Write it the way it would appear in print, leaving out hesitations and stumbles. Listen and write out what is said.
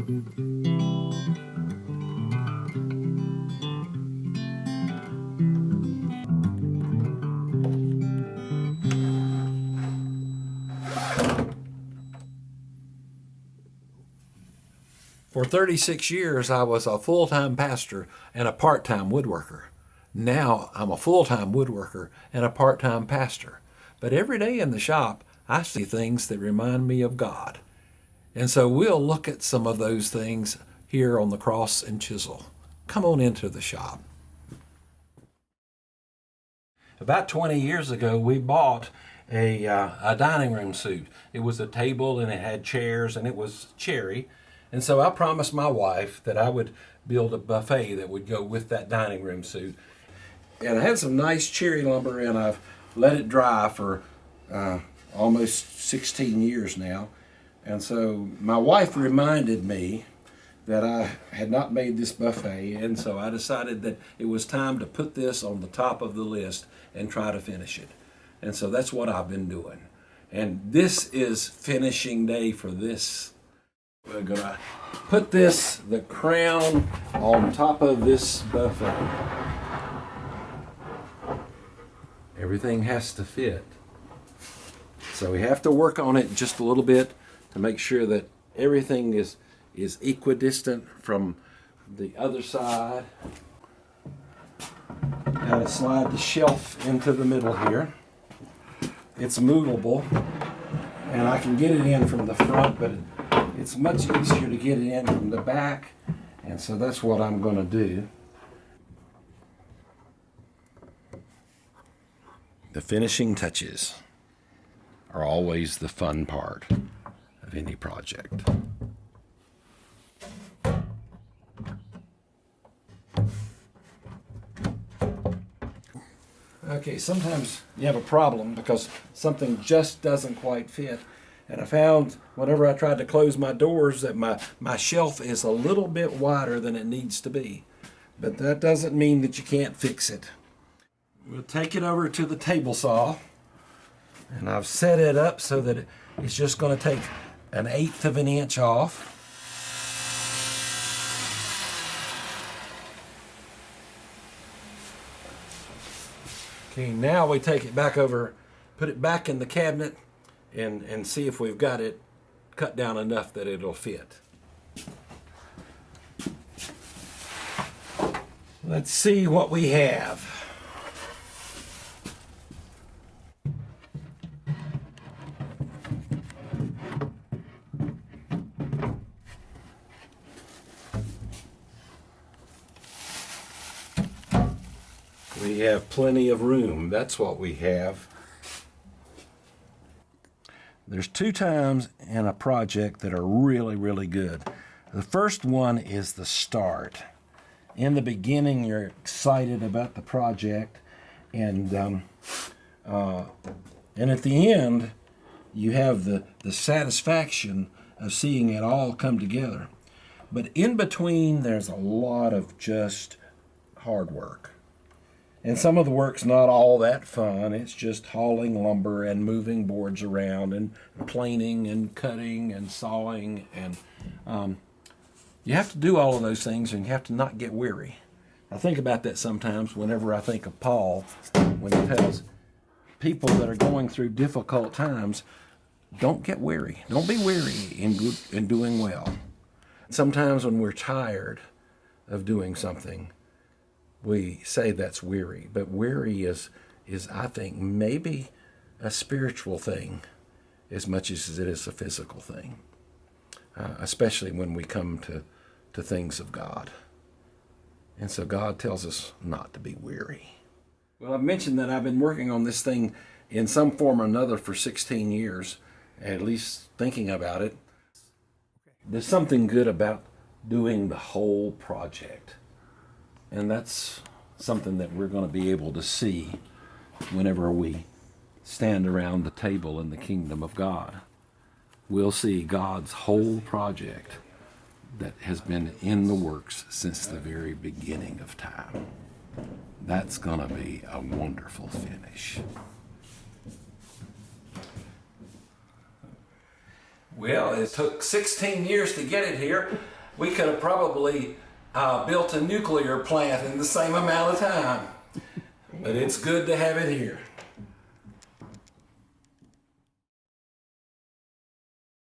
For 36 years, I was a full-time pastor and a part-time woodworker. Now I'm a full-time woodworker and a part-time pastor. But every day in the shop, I see things that remind me of God. And so we'll look at some of those things here on the Cross and Chisel. Come on into the shop. About 20 years ago, we bought a dining room suite. It was a table and it had chairs and it was cherry. And so I promised my wife that I would build a buffet that would go with that dining room suite. And I had some nice cherry lumber and I've let it dry for almost 16 years now. And so my wife reminded me that I had not made this buffet, and so I decided that it was time to put this on the top of the list and try to finish it. And so that's what I've been doing. And this is finishing day for this. We're gonna put the crown on top of this buffet. Everything has to fit. So we have to work on it just a little bit to make sure that everything is equidistant from the other side. Now to slide the shelf into the middle here. It's movable and I can get it in from the front, but it's much easier to get it in from the back, and so that's what I'm going to do. The finishing touches are always the fun part of any project. Okay, sometimes you have a problem because something just doesn't quite fit. And I found whenever I tried to close my doors that my shelf is a little bit wider than it needs to be. But that doesn't mean that you can't fix it. We'll take it over to the table saw. And I've set it up so that it's just going to take 1/8 of an inch off. Okay, now we take it back over, put it back in the cabinet, and see if we've got it cut down enough that it'll fit. Let's see what we have. We have plenty of room. That's what we have. There's 2 times in a project that are really, really good. The first one is the start. In the beginning, you're excited about the project, and at the end, you have the satisfaction of seeing it all come together. But in between, there's a lot of just hard work. And some of the work's not all that fun. It's just hauling lumber and moving boards around and planing and cutting and sawing. And you have to do all of those things, and you have to not get weary. I think about that sometimes whenever I think of Paul, when he tells people that are going through difficult times, don't get weary. Don't be weary in doing well. Sometimes when we're tired of doing something, we say that's weary, but weary is I think maybe a spiritual thing as much as it is a physical thing, especially when we come to things of God. And so God tells us not to be weary. Well, I've mentioned that I've been working on this thing in some form or another for 16 years, at least thinking about it. There's something good about doing the whole project. And that's something that we're going to be able to see whenever we stand around the table in the kingdom of God. We'll see God's whole project that has been in the works since the very beginning of time. That's going to be a wonderful finish. Well, it took 16 years to get it here. We could have probably built a nuclear plant in the same amount of time. But it's good to have it here.